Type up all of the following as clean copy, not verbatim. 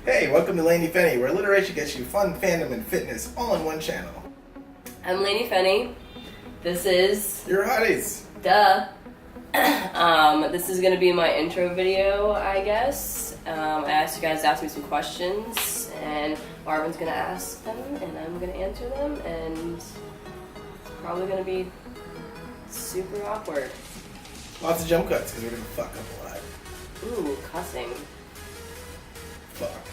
Hey, welcome to Laney Fenny, where alliteration gets you fun, fandom, and fitness all in one channel. I'm Laney Fenny. This is... Your hotties. Duh. This is going to be my intro video, I guess. I asked you guys to ask me some questions, and Marvin's going to ask them, and I'm going to answer them, and it's probably going to be super awkward. Lots of jump cuts, because we're going to fuck up a lot. Ooh, cussing. Fuck.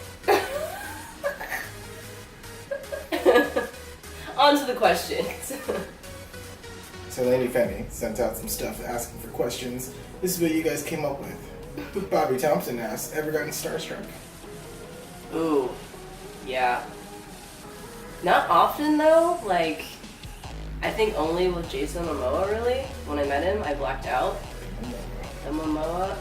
On to the questions. So Laney Fenny sent out some stuff asking for questions. This is what you guys came up with. Bobby Thompson asked, ever gotten starstruck? Ooh, yeah. Not often though, like, I think only with Jason Momoa really. When I met him, I blacked out. Momoa.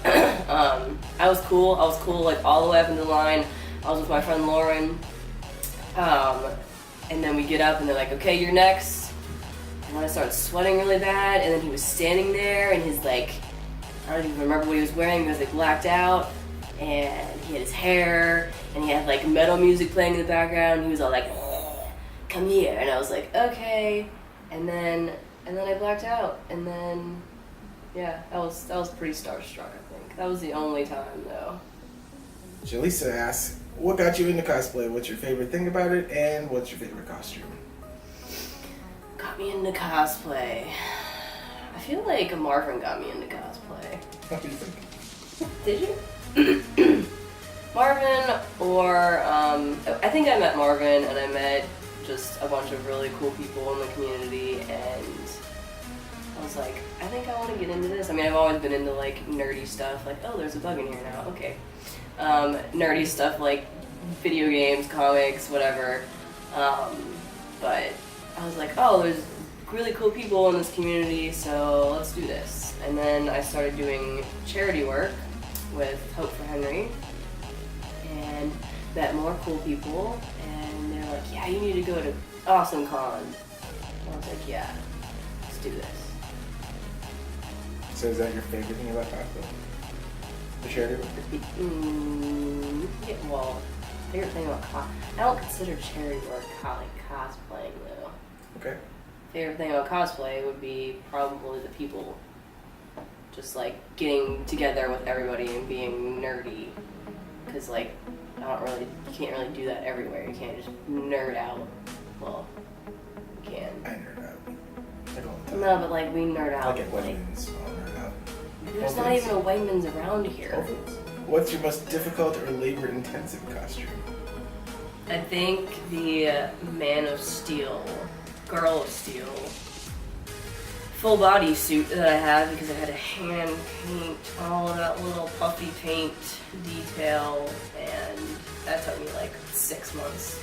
I was cool like all the way up in the line. I was with my friend Lauren. And then we get up and they're like, okay, you're next. And then I started sweating really bad, and then he was standing there and he's like, I don't even remember what he was wearing, he was like blacked out, and he had his hair, and he had like metal music playing in the background, and he was all like, come here, and I was like, okay, and then I blacked out, and then, yeah, that was pretty starstruck, I think. That was the only time though. Jaleesa asks, what got you into cosplay? What's your favorite thing about it? And what's your favorite costume? Got me into cosplay. I feel like Marvin got me into cosplay. What do you think? Did you? Marvin or, I think I met Marvin and I met just a bunch of really cool people in the community, and I was like, I think I want to get into this. I mean, I've always been into like nerdy stuff, like, oh, there's a bug in here now, okay. Nerdy stuff like video games, comics, whatever. But I was like, oh, there's really cool people in this community, so let's do this. And then I started doing charity work with Hope for Henry and met more cool people, and they're like, yeah, you need to go to Awesome Con. I was like, yeah, let's do this. So is that your favorite thing about cosplay? The charity work? Yeah, well, favorite thing about I don't consider charity work like cosplaying though. Okay. Favorite thing about cosplay would be probably the people. Just like getting together with everybody and being nerdy. Cause like, you can't really do that everywhere. You can't just nerd out. Well, you can. I nerd out. Like all the time. No, but like we nerd out. Like at Wegmans, I'll nerd out. There's not even a Wegmans around here. What's your most difficult or labor-intensive costume? I think the Man of Steel, Girl of Steel, full body suit that I have because I had to hand paint all of that little puffy paint detail, and that took me like 6 months.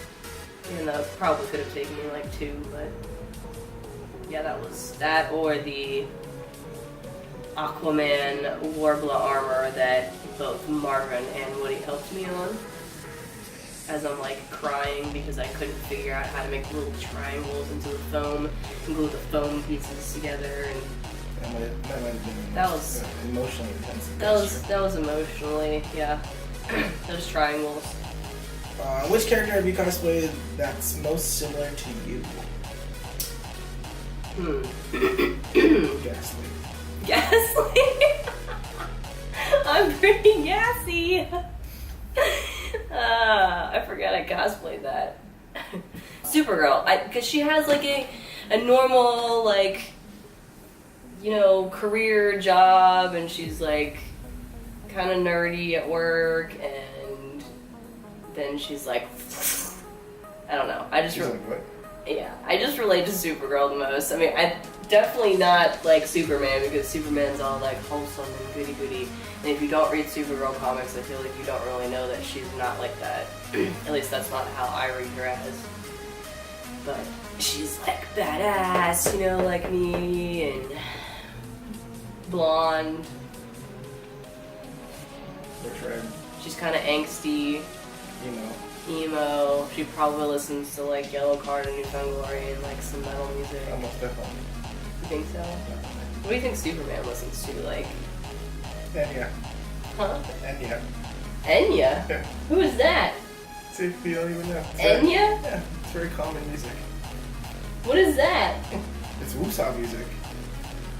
Even though it probably could have taken me like 2, but yeah, that was that, or the Aquaman Warbler armor that both Marvin and Woody helped me on, as I'm like crying because I couldn't figure out how to make little triangles into the foam and glue the foam pieces together, and that was emotionally intensive. That was emotionally, yeah. Those triangles. Which character have you cosplayed that's most similar to you? Ghastly. Ghastly? I'm pretty gassy. I forgot I cosplayed that. Supergirl, because she has like a normal, like, you know, career job, and she's like kind of nerdy at work, and then she's like, I don't know. I just relate to Supergirl the most. I mean, I definitely not like Superman, because Superman's all like wholesome and goody goody. And if you don't read Supergirl comics, I feel like you don't really know that she's not like that. At least that's not how I read her as. But she's like badass, you know, like me, and blonde. That's right. She's kind of angsty. Emo. She probably listens to like Yellow Card and New Found Glory and like some metal music. Almost definitely. You think so? What do you think Superman listens to? Like, And yeah. huh? And yeah. Enya? Yeah. Who is that? See if you don't even know. Enya? Yeah, it's very common music. What is that? It's woosah music.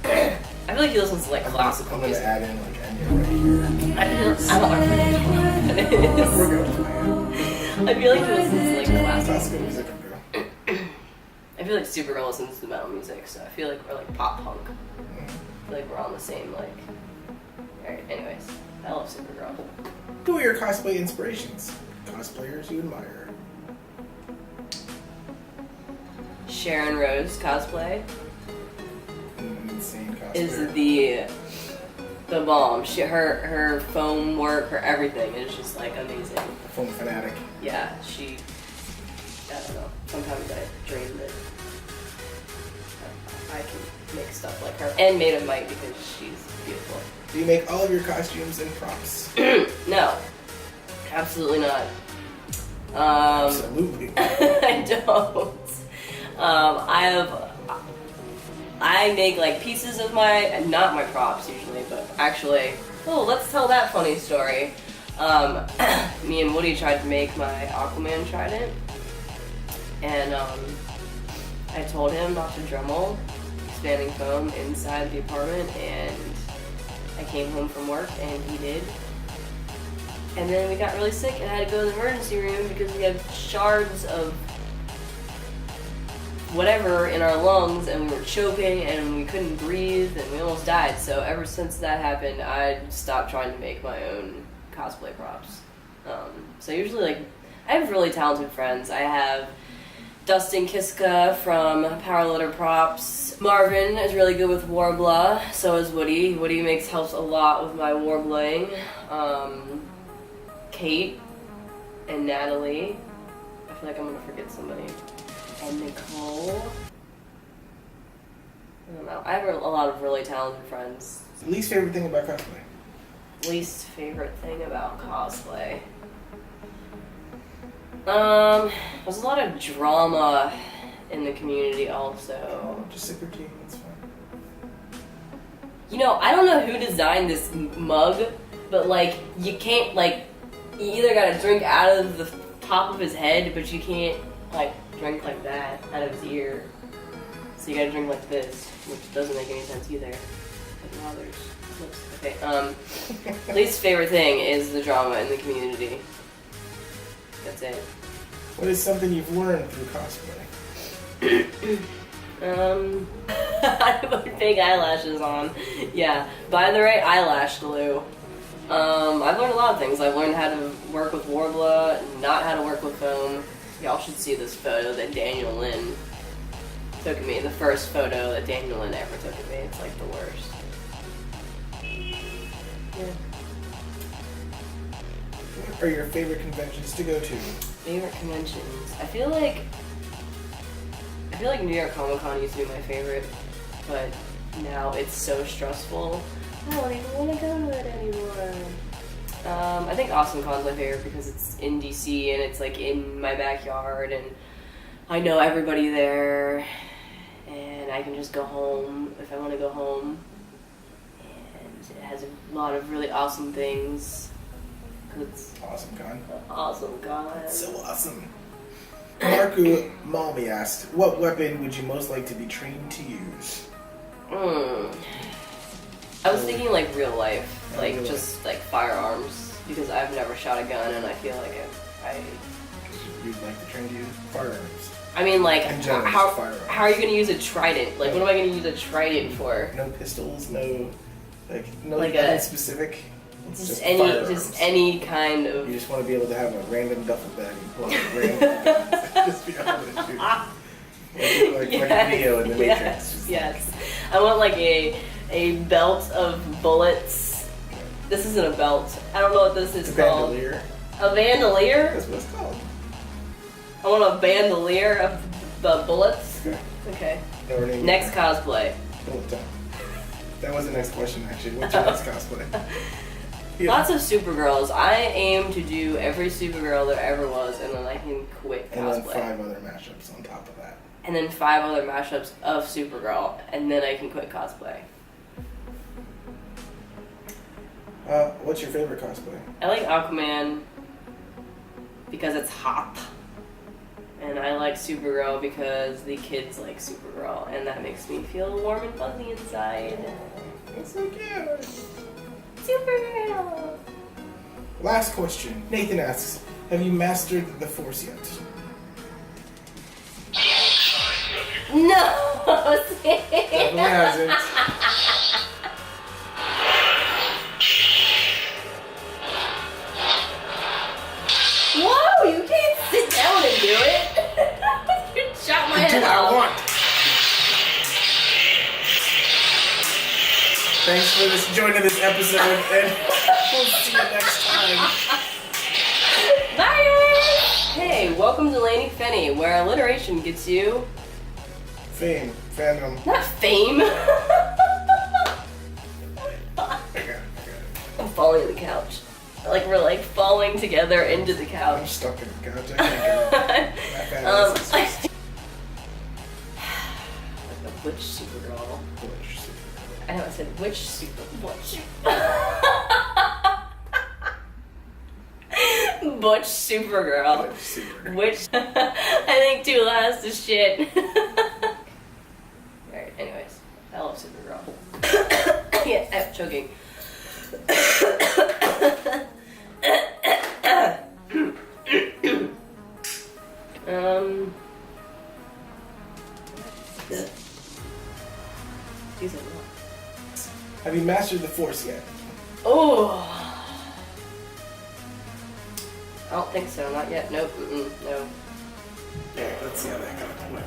I feel like he listens to like classical I'm gonna music. add in like Enya right here. I don't know what it is. We're gonna play I feel like he listens to like it. classical. Classical music, girl. I feel like Supergirl listens to metal music, so I feel like we're like pop punk. I feel like we're on the same like. Alright, anyways, I love Supergirl. Who are your cosplay inspirations? Cosplayers you admire. Sharon Rose cosplay Insane cosplayer. is the bomb. Her foam work, her everything is just like amazing. A foam fanatic. Yeah, I don't know. Sometimes I dream that I can make stuff like her. And Maid of Might because she's beautiful. Do you make all of your costumes and props? No. Absolutely not. Absolutely. I don't. I make like pieces of not my props usually, but actually, let's tell that funny story. Me and Woody tried to make my Aquaman trident, and I told him not to Dremel expanding foam inside the apartment, and I came home from work and he did. And then we got really sick and I had to go to the emergency room because we had shards of whatever in our lungs and we were choking and we couldn't breathe and we almost died. So ever since that happened, I stopped trying to make my own cosplay props. So usually, like, I have really talented friends. I have Dustin Kiska from Power Loader Props. Marvin is really good with Warbler. So is Woody. Woody helps a lot with my warbling. Kate and Natalie. I feel like I'm gonna forget somebody. And Nicole. I don't know. I have a lot of really talented friends. Least favorite thing about cosplay? Least favorite thing about cosplay. There's a lot of drama in the community also. Just sip your tea, that's fine. You know, I don't know who designed this mug, but like, you can't, like, you either gotta drink out of the top of his head, but you can't, like, drink like that out of his ear. So you gotta drink like this, which doesn't make any sense either. But now there's lips. Okay, least favorite thing is the drama in the community. That's it. What is something you've learned through cosplay? I put fake eyelashes on. Yeah, buy the right eyelash glue. I've learned a lot of things. I've learned how to work with Warbler, not how to work with foam. Y'all should see this photo that Daniel Lynn took of me. The first photo that Daniel Lynn ever took of me. It's like the worst. Yeah. What are your favorite conventions to go to? Favorite conventions? I feel like New York Comic Con used to be my favorite, but now it's so stressful. I don't even want to go to it anymore. I think AwesomeCon's my favorite because it's in DC and it's like in my backyard and I know everybody there and I can just go home if I want to go home. And it has a lot of really awesome things. It's Awesome Con. awesome con. So awesome. Marku Malmi asked, what weapon would you most like to be trained to use? I was thinking like real life, like real just like firearms, because I've never shot a gun and I feel like You'd like to train to use firearms. I mean, like, In general, how firearms. are you going to use a trident? Like, what am I going to use a trident for? No pistols, no, no Like nothing a- specific. It's Just firearms. any kind You of. just want to be able to have a random duffel bag and pull out a random gun. Just be able to shoot. Like Neo in the Matrix. Yes. I want like a belt of bullets. This isn't a belt. I don't know what this is It's a called. bandolier. A bandolier? That's what it's called. I want a bandolier of the bullets. Okay. Okay. No, we're naming Next it. cosplay. Bullet time. That was the next question, actually. What's your next cosplay? Yeah. Lots of Supergirls. I aim to do every Supergirl there ever was, and then I can quit And then cosplay. 5 other mashups on top of that. And then 5 other mashups of Supergirl, and then I can quit cosplay. What's your favorite cosplay? I like Aquaman because it's hot. And I like Supergirl because the kids like Supergirl, and that makes me feel warm and fuzzy inside. That's so cute. Supergirl! Last question. Nathan asks, have you mastered the Force yet? No! Definitely hasn't. Whoa! You can't sit down and do it! You shot my head Do I off. want? Thanks for joining this episode, and we'll see you next time. Bye! Hey, welcome to Laney Fenny, where alliteration gets you... Fame, fandom. not fame! I'm falling to the couch. Like we're like falling together into the I'm couch. stuck in the couch. I can't get it. My fandom is just Like a butch Supergirl. Bush. I know I said which super butch. Butch Supergirl. Bush super. Which I think too last is shit. Alright, anyways. I love Supergirl. Yeah, I'm choking. Excuse me. Have you mastered the Force yet? Oh. I don't think so. Not yet. Nope. No. Yeah, let's see how that goes.